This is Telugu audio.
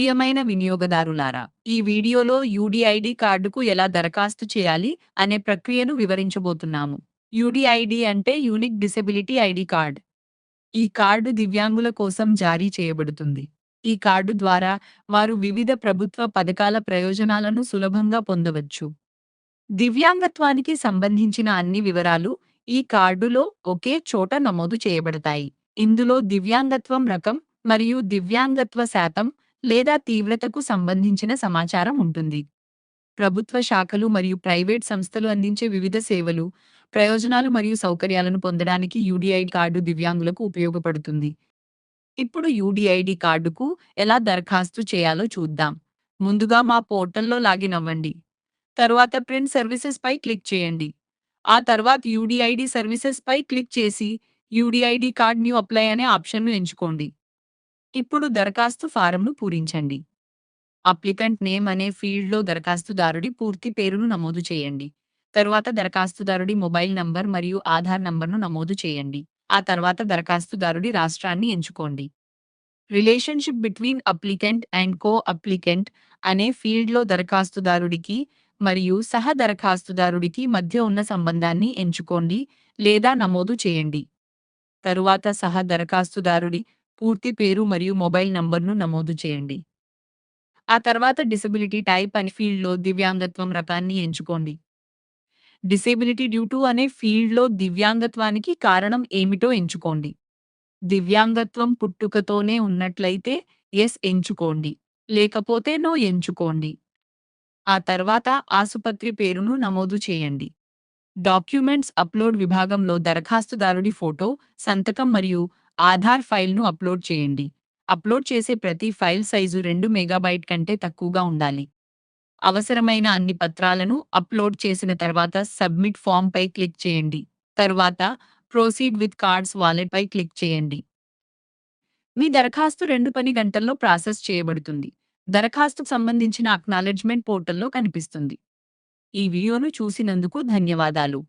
ప్రియమైన వినియోగదారులారా, ఈ వీడియోలో యూడిఐడి కార్డుకు ఎలా దరఖాస్తు చేయాలి అనే ప్రక్రియను వివరించబోతున్నాము. యూడిఐడి అంటే యూనిక్ డిసెబిలిటీ ఐడి కార్డ్. ఈ కార్డు దివ్యాంగుల కోసం జారీ చేయబడుతుంది. ఈ కార్డు ద్వారా వారు వివిధ ప్రభుత్వ పథకాల ప్రయోజనాలను సులభంగా పొందవచ్చు. దివ్యాంగత్వానికి సంబంధించిన అన్ని వివరాలు ఈ కార్డులో ఒకే చోట నమోదు చేయబడతాయి. ఇందులో దివ్యాంగత్వం రకం మరియు దివ్యాంగత్వ శాతం లేదా తీవ్రతకు సంబంధించిన సమాచారం ఉంటుంది. ప్రభుత్వ శాఖలు మరియు ప్రైవేట్ సంస్థలు అందించే వివిధ సేవలు, ప్రయోజనాలు మరియు సౌకర్యాలను పొందడానికి యూడిఐడి కార్డు దివ్యాంగులకు ఉపయోగపడుతుంది. ఇప్పుడు యూడిఐడి కార్డుకు ఎలా దరఖాస్తు చేయాలో చూద్దాం. ముందుగా మా పోర్టల్లో లాగిన్ అవ్వండి. తరువాత ప్రింట్ సర్వీసెస్ పై క్లిక్ చేయండి. ఆ తర్వాత యూడిఐడి సర్వీసెస్ పై క్లిక్ చేసి యూడిఐడి కార్డ్ న్యూ అప్లై అనే ఆప్షన్ను ఎంచుకోండి. ఇప్పుడు దరఖాస్తు ఫారంను పూరించండి. అప్లికెంట్ నేమ్ అనే ఫీల్డ్లో దరఖాస్తుదారుడి పూర్తి పేరును నమోదు చేయండి. తరువాత దరఖాస్తుదారుడి మొబైల్ నంబర్ మరియు ఆధార్ నంబర్ను నమోదు చేయండి. ఆ తర్వాత దరఖాస్తుదారుడి రాష్ట్రాన్ని ఎంచుకోండి. Relationship between applicant and co applicant అనే ఫీల్డ్లో దరఖాస్తుదారుడికి మరియు సహ దరఖాస్తుదారుడికి మధ్య ఉన్న సంబంధాన్ని ఎంచుకోండి లేదా నమోదు చేయండి. తరువాత సహ దరఖాస్తుదారుడి పూర్తి పేరు మరియు మొబైల్ నంబర్ను నమోదు చేయండి. ఆ తర్వాత డిసెబిలిటీ టైప్ అనే ఫీల్డ్లో దివ్యాంగత్వం రకాన్ని ఎంచుకోండి. డిసేబిలిటీ డ్యూ టు అనే ఫీల్డ్లో దివ్యాంగత్వానికి కారణం ఏమిటో ఎంచుకోండి. దివ్యాంగత్వం పుట్టుకతోనే ఉన్నట్లయితే ఎస్ ఎంచుకోండి, లేకపోతే నో ఎంచుకోండి. ఆ తర్వాత ఆసుపత్రి పేరును నమోదు చేయండి. డాక్యుమెంట్స్ అప్లోడ్ విభాగంలో దరఖాస్తుదారుడి ఫోటో, సంతకం మరియు ఆధార్ ఫైల్ను అప్లోడ్ చేయండి. అప్లోడ్ చేసే ప్రతి ఫైల్ సైజు 2 మెగాబైట్ కంటే తక్కువగా ఉండాలి. అవసరమైన అన్ని పత్రాలను అప్లోడ్ చేసిన తర్వాత సబ్మిట్ ఫామ్ పై క్లిక్ చేయండి. తరువాత ప్రొసీడ్ విత్ కార్డ్స్ వాలెట్ పై క్లిక్ చేయండి. మీ దరఖాస్తు 2 పని గంటల్లో ప్రాసెస్ చేయబడుతుంది. దరఖాస్తుకు సంబంధించిన అక్నాలెడ్జ్‌మెంట్ పోర్టల్లో కనిపిస్తుంది. ఈ వీడియోను చూసినందుకు ధన్యవాదాలు.